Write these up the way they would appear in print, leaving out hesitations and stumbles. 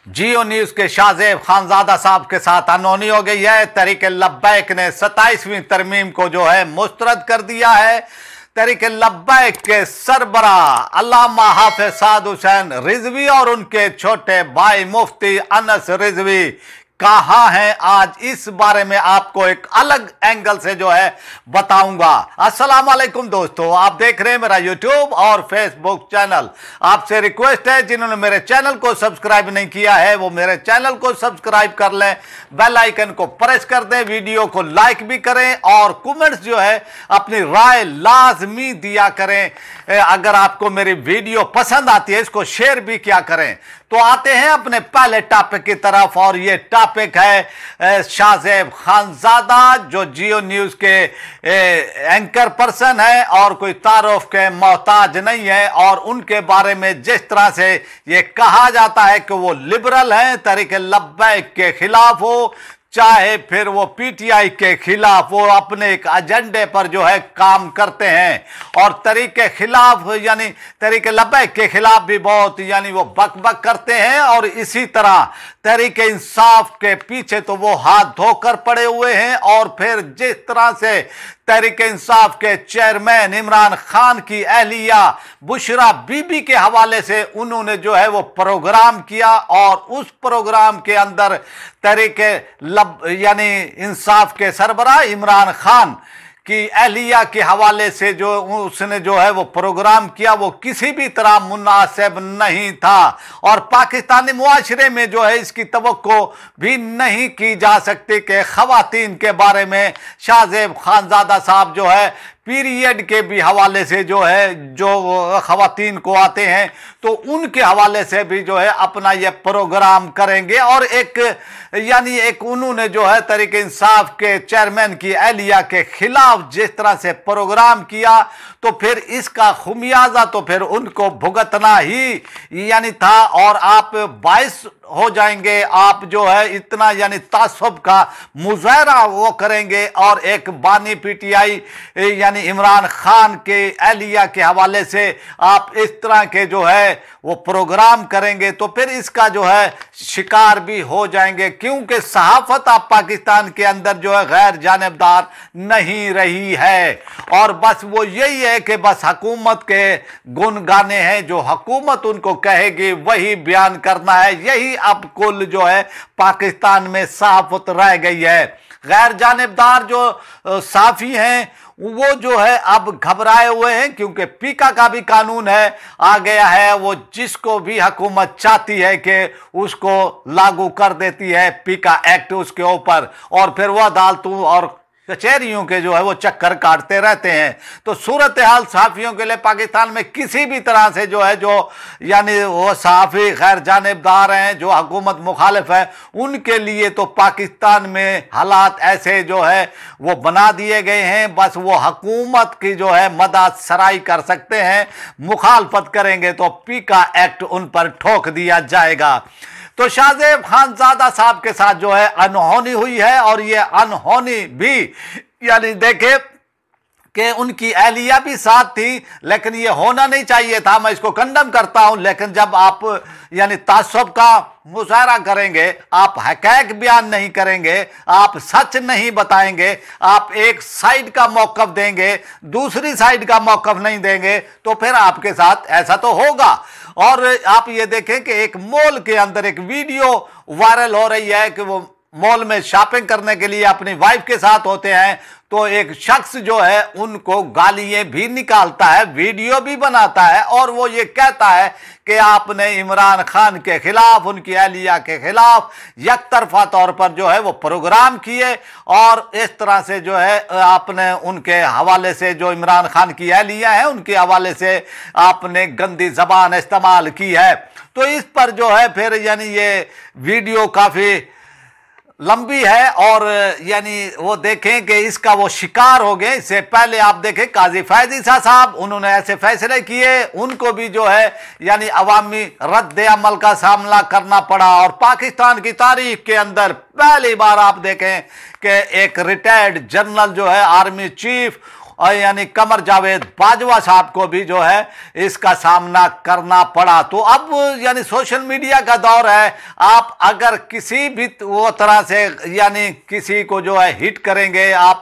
जियो news के शाहजेब खानजादा साहब के साथ अनहोनी हो गई है। तहरीक लब्बैक ने 27वीं तरमीम को जो है मुस्तरद कर दिया है। तहरीक लब्बैक के सरबरा अल्लामा हाफिज साद हुसैन रिजवी और उनके छोटे भाई मुफ्ती अनस रिजवी कहाँ हैं, आज इस बारे में आपको एक अलग एंगल से जो है बताऊंगा। अस्सलाम वालेकुम दोस्तों, आप देख रहे हैं मेरा यूट्यूब और फेसबुक चैनल। आपसे रिक्वेस्ट है जिन्होंने मेरे चैनल को सब्सक्राइब नहीं किया है वो मेरे चैनल को सब्सक्राइब कर लें, बेल आइकन को प्रेस कर दें, वीडियो को लाइक भी करें और कमेंट्स जो है अपनी राय लाजमी दिया करें। अगर आपको मेरी वीडियो पसंद आती है इसको शेयर भी किया करें। तो आते हैं अपने पहले टॉपिक की तरफ और ये टॉपिक है शाहजेब खानजादा जो जियो न्यूज के एंकर पर्सन है और कोई तारुफ के मोहताज नहीं है। और उनके बारे में जिस तरह से ये कहा जाता है कि वो लिबरल हैं, तहरीक लब्बैक के खिलाफ हो चाहे फिर वो पीटीआई के खिलाफ, वो अपने एक एजेंडे पर जो है काम करते हैं और तहरीक के खिलाफ यानी तहरीक लब्बैक के खिलाफ भी बहुत यानी वो बक बक करते हैं। और इसी तरह तहरीक इंसाफ के पीछे तो वो हाथ धोकर पड़े हुए हैं। और फिर जिस तरह से तहरीक इंसाफ के चेयरमैन इमरान खान की अहलिया बुशरा बीबी के हवाले से उन्होंने जो है वो प्रोग्राम किया और उस प्रोग्राम के अंदर तहरीक यानी इंसाफ के सरबराह इमरान खान कि अहलिया के हवाले से जो उसने जो है वो प्रोग्राम किया वो किसी भी तरह मुनासिब नहीं था और पाकिस्तानी मुआशरे में जो है इसकी तवक्को भी नहीं की जा सकती कि खवातीन के बारे में शाहजेब खानजादा साहब जो है पीरियड के भी हवाले से जो है जो खवातीन को आते हैं तो उनके हवाले से भी जो है अपना ये प्रोग्राम करेंगे। और एक यानी एक उन्होंने जो है तहरीक इंसाफ के चेयरमैन की अहलिया के खिलाफ जिस तरह से प्रोग्राम किया तो फिर इसका खुमियाजा तो फिर उनको भुगतना ही यानी था। और आप बाइस हो जाएंगे, आप जो है इतना यानी तासुब का मुजाहरा वो करेंगे और एक बानी पीटीआई यानी इमरान खान के अहलिया के हवाले से आप इस तरह के जो है वो प्रोग्राम करेंगे तो फिर इसका जो है शिकार भी हो जाएंगे क्योंकि सहाफत आप पाकिस्तान के अंदर जो है गैर जानिबदार नहीं रही है और बस वो यही है कि बस हुकूमत के गुन गाने हैं, जो हुकूमत उनको कहेगी वही बयान करना है। यही अब कुल जो है पाकिस्तान में सहाफत रह गई है। गैर जानिबदार जो साफी हैं वो जो है अब घबराए हुए हैं क्योंकि पीका का भी कानून है आ गया है, वो जिसको भी हुकूमत चाहती है कि उसको लागू कर देती है पीका एक्ट उसके ऊपर और फिर वह अदालतों और कचहरियों के जो है वो चक्कर काटते रहते हैं। तो सूरत हाल सहाफ़ियों के लिए पाकिस्तान में किसी भी तरह से जो है जो यानी वो सहाफ़ी गैर जानिबदार हैं जो हुकूमत मुखालिफ है उनके लिए तो पाकिस्तान में हालात ऐसे जो है वो बना दिए गए हैं। बस वो हुकूमत की जो है मदद सराई कर सकते हैं, मुखालफत करेंगे तो पीका एक्ट उन पर ठोक दिया जाएगा। तो शाहजेब खानजादा साहब के साथ जो है अनहोनी हुई है और ये अनहोनी भी यानी देखे कि उनकी अहलिया भी साथ थी लेकिन ये होना नहीं चाहिए था, मैं इसको कंडम करता हूं। लेकिन जब आप यानी तासुब का मुजाहरा करेंगे, आप हक़ाइक़ बयान नहीं करेंगे, आप सच नहीं बताएंगे, आप एक साइड का मौक़िफ़ देंगे दूसरी साइड का मौक़िफ़ नहीं देंगे तो फिर आपके साथ ऐसा तो होगा। और आप ये देखें कि एक मॉल के अंदर एक वीडियो वायरल हो रही है कि वो मॉल में शॉपिंग करने के लिए अपनी वाइफ के साथ होते हैं तो एक शख्स जो है उनको गालियां भी निकालता है, वीडियो भी बनाता है और वो ये कहता है कि आपने इमरान खान के खिलाफ उनकी अहलिया के खिलाफ यकतरफा तौर पर जो है वो प्रोग्राम किए और इस तरह से जो है आपने उनके हवाले से जो इमरान खान की अहलिया है उनके हवाले से आपने गंदी जबान इस्तेमाल की है। तो इस पर जो है फिर यानी ये वीडियो काफ़ी लंबी है और यानी वो देखें कि इसका वो शिकार हो गए। इससे पहले आप देखें काजी फैज ईसा साहब उन्होंने ऐसे फैसले किए, उनको भी जो है यानी अवामी रद्द अमल का सामना करना पड़ा। और पाकिस्तान की तारीख के अंदर पहली बार आप देखें कि एक रिटायर्ड जनरल जो है आर्मी चीफ और यानी कमर जावेद बाजवा साहब को भी जो है इसका सामना करना पड़ा। तो अब यानी सोशल मीडिया का दौर है, आप अगर किसी भी वो तरह से यानी किसी को जो है हिट करेंगे आप,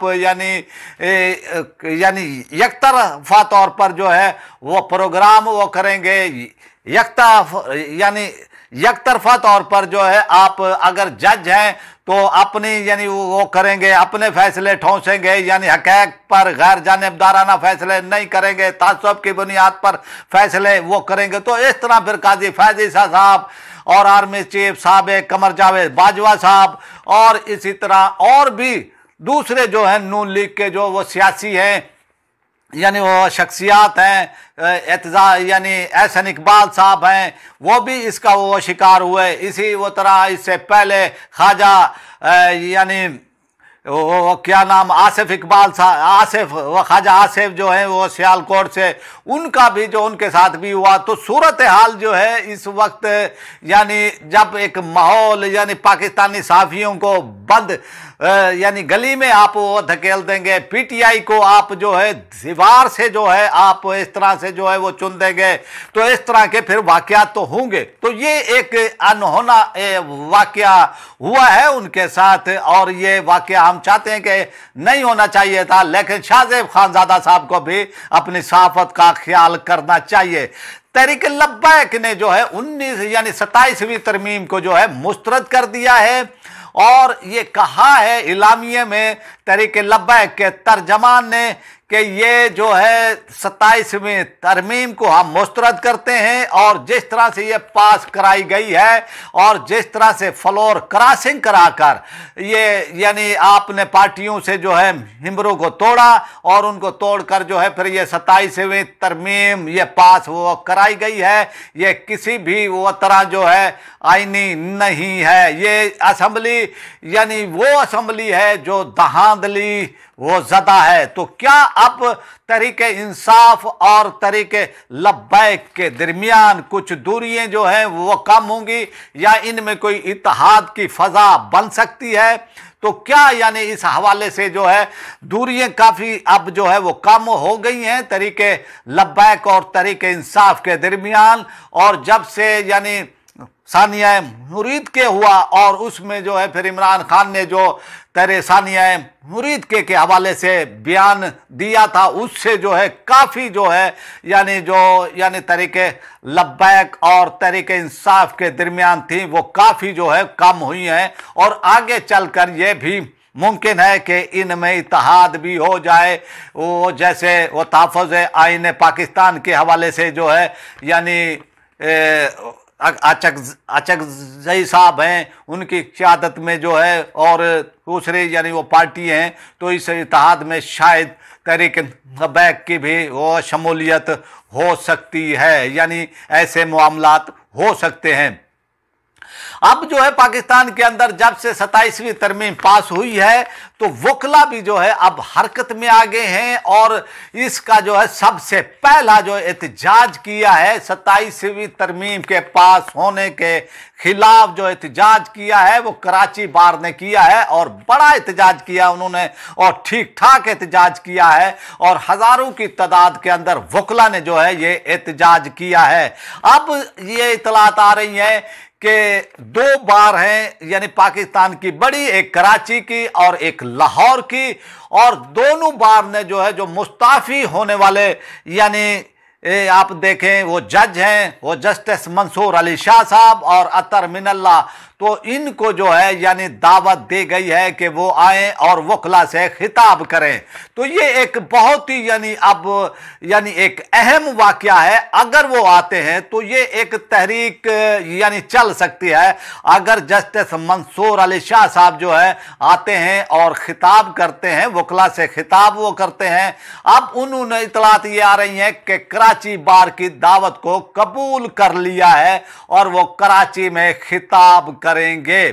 यानी यकतरफा तौर पर जो है वो प्रोग्राम वो करेंगे, यकतरफा तौर पर जो है आप अगर जज हैं तो अपनी यानी वो करेंगे, अपने फैसले ठोंसेंगे, यानी हक़ैक़ पर गैर जानिबदाराना फैसले नहीं करेंगे, तासुब की बुनियाद पर फैसले वो करेंगे। तो इस तरह फिर काजी फैज़ ईसा साहब और आर्मी चीफ साहब कमर जावेद बाजवा साहब और इसी तरह और भी दूसरे जो हैं नून लीग के जो वो सियासी हैं, यानी वो शख्सियात हैं, यानी एहसन इकबाल साहब हैं, वो भी इसका वो शिकार हुए। इसी वो तरह इससे पहले ख्वाजा यानी वो क्या नाम आसिफ इकबाल साहब, आसिफ वो ख्वाजा आसिफ जो है वो सियालकोट से, उनका भी जो उनके साथ भी हुआ। तो सूरत हाल जो है इस वक्त यानी जब एक माहौल यानी पाकिस्तानी सहाफ़ियों को बंद यानी गली में आप वो धकेल देंगे, पीटीआई को आप जो है दीवार से जो है आप इस तरह से जो है वो चुन देंगे, तो इस तरह के फिर वाक़यात तो होंगे। तो ये एक अनहोना वाक़या हुआ है उनके साथ और ये वाक़या हम चाहते हैं कि नहीं होना चाहिए था, लेकिन शाहज़ेब खानज़ादा साहब को भी अपनी सहाफ़त का ख्याल करना चाहिए। तहरीक लब्बैक ने जो है 19 यानी 27वीं तरमीम को जो है मुस्तरद कर दिया है और ये कहा है इलामिये में तहरीक लब्बैक के तर्जमान ने कि ये जो है 27वीं तरमीम को हम मुस्तरद करते हैं और जिस तरह से ये पास कराई गई है और जिस तरह से फ्लोर क्रॉसिंग कराकर ये यानी आपने पार्टियों से जो है हिम्बरों को तोड़ा और उनको तोड़कर जो है फिर ये 27वीं तरमीम ये पास वो कराई गई है, ये किसी भी वो तरह जो है आईनी नहीं है। ये असम्बली यानी वो असम्बली है जो धांधली वो ज़दा है। तो क्या अब तहरीक इंसाफ और तहरीक लब्बैक के दरमियान कुछ दूरियां जो हैं वो कम होंगी या इनमें कोई इत्तेहाद की फ़ज़ा बन सकती है? तो क्या यानी इस हवाले से जो है दूरियां काफ़ी अब जो है वो कम हो गई हैं तहरीक लब्बैक और तहरीक इंसाफ के दरमियान, और जब से यानी सानिया मुरीद के हुआ और उसमें जो है फिर इमरान खान ने जो तेरे सानिया मुरीद के हवाले से बयान दिया था उससे जो है काफ़ी जो है यानी तहरीके लब्बैक और तहरीके इंसाफ के दरमियान थी वो काफ़ी जो है कम हुई हैं और आगे चलकर ये भी मुमकिन है कि इनमें इत्तेहाद भी हो जाए। वो जैसे वो तहफ़्फ़ुज़ आईन पाकिस्तान के हवाले से जो है यानी अचकज़ई साहब हैं उनकी क़यादत में जो है और दूसरे यानी वो पार्टी हैं, तो इस इत्तेहाद में शायद तहरीक लब्बैक की भी वो शमूलियत हो सकती है, यानी ऐसे मामलात हो सकते हैं। अब जो है पाकिस्तान के अंदर जब से 27वीं तरमीम पास हुई है तो वकला भी जो है अब हरकत में आ गए हैं और इसका जो है सबसे पहला जो एहतजाज किया है 27वीं तरमीम के पास होने के खिलाफ जो एहतजाज किया है वो कराची बार ने किया है और बड़ा एहतजाज किया उन्होंने और ठीक ठाक एहतजाज किया है और हज़ारों की तादाद के अंदर वकला ने जो है ये एहतजाज किया है। अब ये इतलात आ रही है कि दो बार हैं यानी पाकिस्तान की बड़ी, एक कराची की और एक लाहौर की, और दोनों बार ने जो है जो मुस्ताफ़ी होने वाले यानी आप देखें वो जज हैं वो जस्टिस मंसूर अली शाह साहब और अतर मिनल्ला, तो इनको जो है यानी दावत दी गई है कि वो आएँ और वकला से खिताब करें। तो ये एक बहुत ही यानी एक अहम वाक़या है। अगर वो आते हैं तो ये एक तहरीक यानी चल सकती है। अगर जस्टिस मंसूर अली शाह साहब जो है आते हैं और खिताब करते हैं, वकला से खिताब वो करते हैं, अब उन्होंने इतलात ये आ रही हैं कि कराची बार की दावत को कबूल कर लिया है और वो कराची में खिताब करेंगे।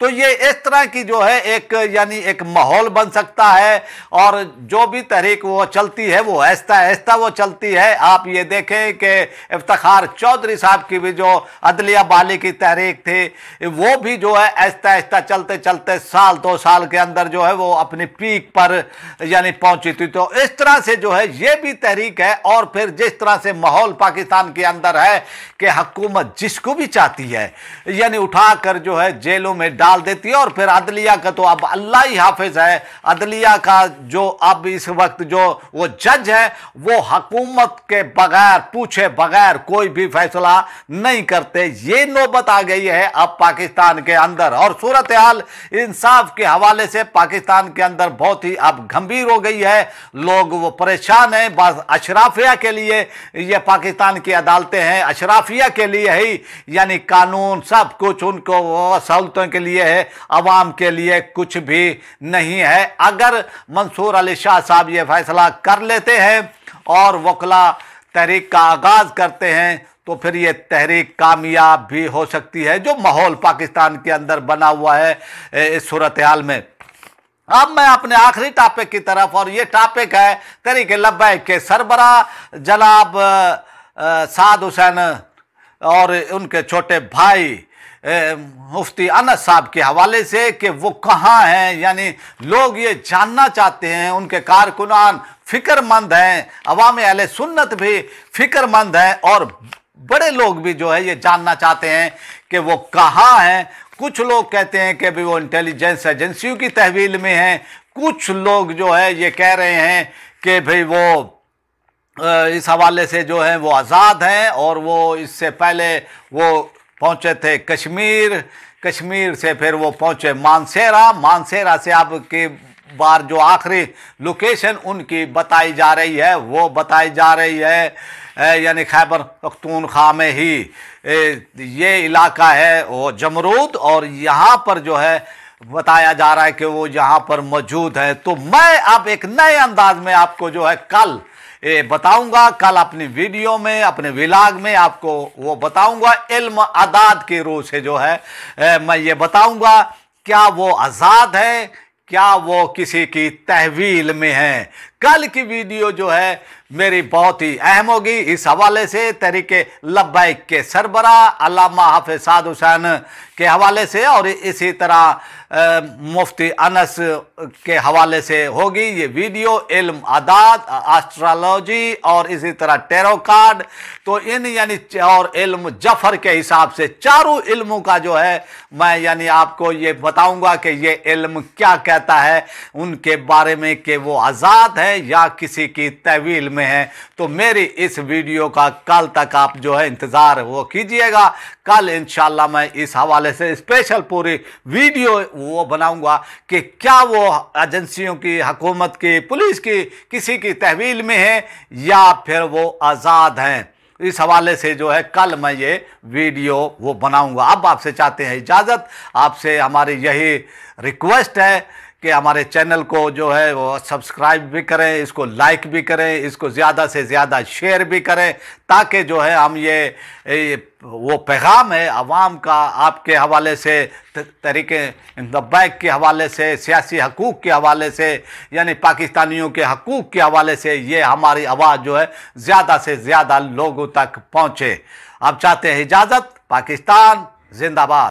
तो ये इस तरह की जो है एक यानी एक माहौल बन सकता है। और जो भी तहरीक वो चलती है वो आहिस्ता आहिस्ता वो चलती है। आप ये देखें कि इफ्तिखार चौधरी साहब की भी जो अदलिया बहाली की तहरीक थी वो भी जो है आहिस्ता आहिस्ता चलते चलते साल 2 साल के अंदर जो है वो अपनी पीक पर यानी पहुंची थी। तो इस तरह से जो है ये भी तहरीक है। और फिर जिस तरह से माहौल पाकिस्तान के अंदर है कि हुकूमत जिसको भी चाहती है यानी उठाकर जो है जेलों में डाल देती है। और फिर अदलिया का तो अब अल्लाह ही हाफिज है। अदलिया का जो अब इस वक्त जो वो जज है वो हुकूमत के बगैर पूछे बगैर कोई भी फैसला नहीं करते। ये नौबत आ गई है अब पाकिस्तान के अंदर। और सूरत हाल इंसाफ के हवाले से पाकिस्तान के अंदर बहुत ही अब गंभीर हो गई है। लोग वो परेशान हैं। बस अशराफिया के लिए ये पाकिस्तान की अदालतें हैं, अशराफिया के लिए ही यानी कानून सब कुछ उनको सहूलतों के लिए है, अवाम के लिए कुछ भी नहीं है। अगर मंसूर अली शाह साहब ये फैसला कर लेते हैं और वकला तहरीक का आगाज करते हैं तो फिर ये तहरीक कामयाब भी हो सकती है। जो माहौल पाकिस्तान के अंदर बना हुआ है इस सूरत हाल में। अब मैं अपने आखिरी टॉपिक की तरफ, और ये टॉपिक है तहरीक लब्बैक के सरबराह जनाब साद हुसैन और उनके छोटे भाई मुफ्ती अनस साहब के हवाले से कि वो कहाँ हैं। यानी लोग ये जानना चाहते हैं, उनके कारकुनान फिक्रमंद हैं, अवाम अहले सुन्नत भी फिक्रमंद हैं और बड़े लोग भी जो है ये जानना चाहते हैं कि वो कहाँ हैं। कुछ लोग कहते हैं कि भी वो इंटेलिजेंस एजेंसियों की तहवील में हैं। कुछ लोग जो है ये कह रहे हैं कि भाई वो इस हवाले से जो है वो आज़ाद हैं और वो इससे पहले वो पहुंचे थे कश्मीर, कश्मीर से फिर वो पहुंचे मानसेरा, मानसेरा से अब की बार जो आखिरी लोकेशन उनकी बताई जा रही है वो बताई जा रही है यानी खैबर पख्तूनख्वा में ही ये इलाका है वो जमरूद, और यहाँ पर जो है बताया जा रहा है कि वो यहाँ पर मौजूद है। तो मैं अब एक नए अंदाज में आपको जो है कल बताऊंगा, कल अपनी वीडियो में अपने विलाग में आपको वो बताऊंगा। इल्म आदाद की रूह से जो है मैं ये बताऊंगा क्या वो आज़ाद है, क्या वो किसी की तहवील में है। कल की वीडियो जो है मेरी बहुत ही अहम होगी इस हवाले से तहरीके लब्बैक के सरबराह अल्लामा हाफिज साद हुसैन के हवाले से, और इसी तरह मुफ्ती अनस के हवाले से होगी ये वीडियो। इल्म आदाद, एस्ट्रोलॉजी और इसी तरह टैरो कार्ड, तो इन यानी और इल्म जफर के हिसाब से चारों इल्मों का जो है मैं यानी आपको ये बताऊंगा कि ये इल्म क्या कहता है उनके बारे में कि वो आज़ाद है या किसी की तहवील में है। तो मेरी इस वीडियो का कल तक आप जो है इंतज़ार वो कीजिएगा। कल इंशाल्लाह मैं इस हवाले से स्पेशल पूरी वीडियो वो बनाऊंगा कि क्या वो एजेंसियों की, हुकूमत की, पुलिस की किसी की तहवील में है या फिर वो आज़ाद हैं। इस हवाले से जो है कल मैं ये वीडियो वो बनाऊंगा। अब आपसे चाहते हैं इजाज़त, आपसे हमारी यही रिक्वेस्ट है कि हमारे चैनल को जो है वो सब्सक्राइब भी करें, इसको लाइक भी करें, इसको ज़्यादा से ज़्यादा शेयर भी करें, ताकि जो है हम ये वो पैगाम है आवाम का आपके हवाले से, तहरीके लब्बैक के हवाले से, सियासी हकूक़ के हवाले से यानी पाकिस्तानियों के हकूक़ के हवाले से ये हमारी आवाज़ जो है ज़्यादा से ज़्यादा लोगों तक पहुँचे। अब चाहते हैं इजाज़त। पाकिस्तान जिंदाबाद।